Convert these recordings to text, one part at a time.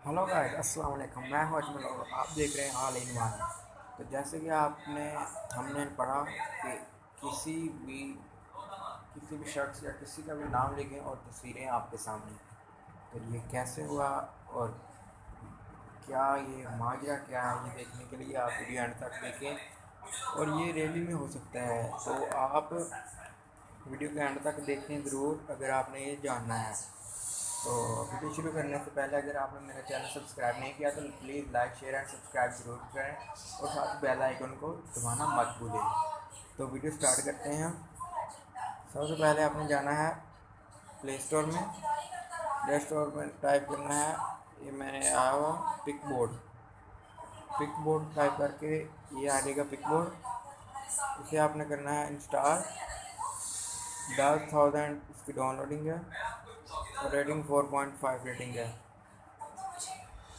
Hello guys, अस्सलाम वालेकुम। मैं हूं अजमल और आप देख रहे हैं ऑल इन वन। तो जैसे कि आपने हमने पढ़ा कि किसी भी किसी भी शख्स या किसी का भी नाम लिखें और तस्वीरें आपके सामने। तो ये कैसे हुआ और क्या ये माजरा क्या है, ये देखने के लिए आप वीडियो एंड तक देखें। और ये रियली में हो सकता है, तो आप वीडियो के एंड तक देखें ज़रूर अगर आपने ये जानना है। तो वीडियो शुरू करने से पहले अगर आपने मेरा चैनल सब्सक्राइब नहीं किया तो please like share and subscribe ज़रूर करें और साथ ही बेल आइकन को दबाना मत भूलें। तो वीडियो स्टार्ट करते हैं। सबसे पहले आपने जाना है प्ले स्टोर में। प्ले स्टोर में टाइप करना है, ये मैंने आया हुआ pick board. Pick board type करके ये आ जाएगा पिक बोर्ड। इसे आपने करना है इंस्टॉल। 10,000 इसकी डाउनलोडिंग है और रेटिंग 4.5 रेटिंग है।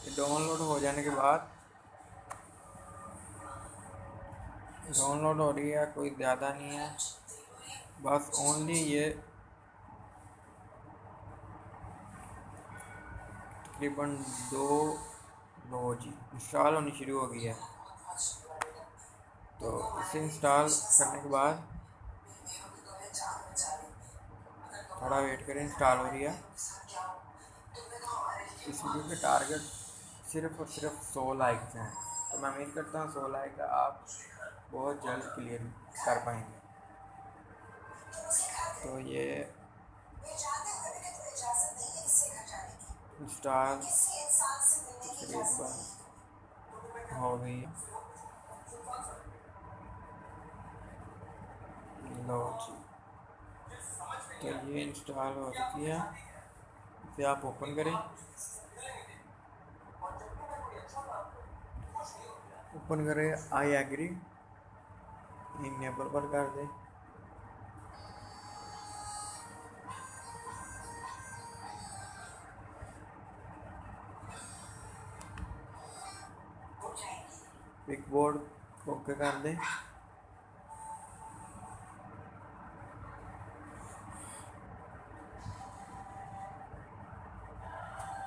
डाउनलोड हो जाने के बाद डाउनलोड हो रही है, कोई ज़्यादा नहीं है, बस ओनली ये तकरीबन दो लो जी इंस्टॉल होनी शुरू हो गई है। तो इसे इंस्टॉल करने के बाद थोड़ा वेट करें, इंस्टॉल हो रही है। इस वीडियो के टारगेट सिर्फ और सिर्फ 100 लाइक्स हैं, तो मैं उम्मीद करता हूँ 100 लाइक आप बहुत जल्द क्लियर कर पाएंगे। तो ये इंस्टॉल तकरीबन हो गई है। लो जी, तो ये इंस्टॉल हो चुकी है। इसे आप ओपन करें। ओपन करें, आई एग्री, इनेबल पर कर दें। पिक बोर्ड ओके कर दें।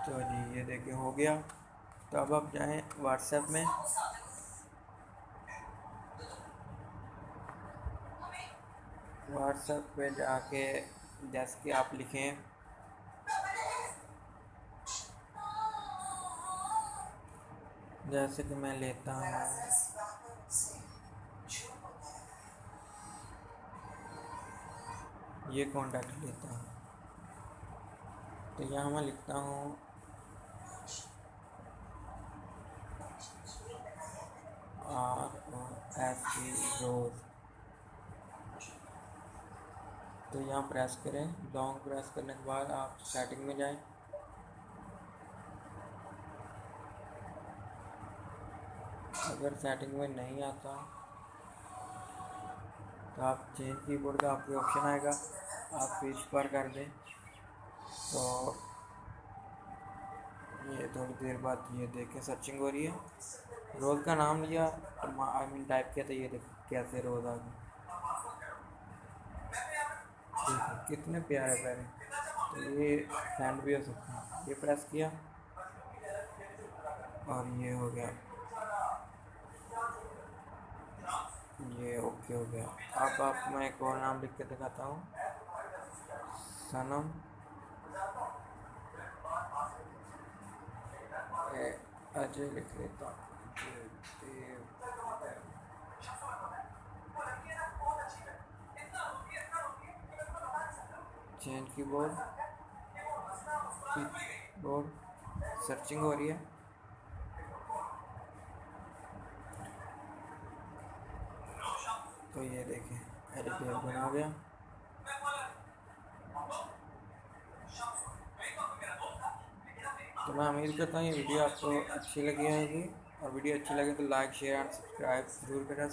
तो जी ये देखिए हो गया। तो अब आप जाएं व्हाट्सएप में। व्हाट्सएप पे जाके जैसे कि आप लिखें जैसे कि मैं लेता हूँ ये कॉन्टैक्ट लेता हूँ। तो यहाँ मैं लिखता हूँ ROSE रोज़। तो यहाँ प्रेस करें, लॉन्ग प्रेस करने के बाद आप सेटिंग में जाएं। अगर सेटिंग में नहीं आता तो आप चेंज कीबोर्ड का आपके ऑप्शन आएगा, आप इस पर कर दें। तो ये थोड़ी देर बाद ये देखें सर्चिंग हो रही है। रोज़ का नाम लिया, टाइप किया, तो ये देखो कैसे रोज़ आ गई। देखो कितने प्यारे प्यारे। तो ये सेंड भी हो सकते हैं। ये प्रेस किया और ये हो गया, ये ओके हो गया। अब आपको मैं एक और नाम लिख के दिखाता हूँ, सनम अजय लिख लेता हूँ। चेंज कीबोर्ड, कीबोर्ड सर्चिंग हो रही है। तो ये देखें एडिट बना हो गया। तो मैं उम्मीद करता हूँ ये वीडियो आपको अच्छी लगी होगी, और वीडियो अच्छी लगे तो लाइक शेयर एंड सब्सक्राइब ज़रूर करें।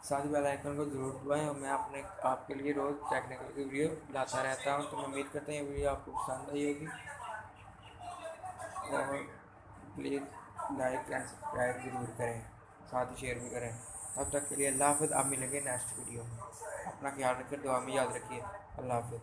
साथ ही बेल आइकन को ज़रूर दबाएं। और मैं आपके लिए रोज़ टेक्निकल की वीडियो लाता रहता हूँ। तो मैं उम्मीद करता हूँ ये वीडियो आपको पसंद आई होगी, और प्लीज़ लाइक एंड सब्सक्राइब ज़रूर करें, साथ ही शेयर भी करें। तब तक के लिए अल्लाह हाफ़िज़। आप मिलेंगे नेक्स्ट वीडियो में। अपना ख्याल रखिए, दुआ में याद रखिए। अल्लाह हाफ़िज़।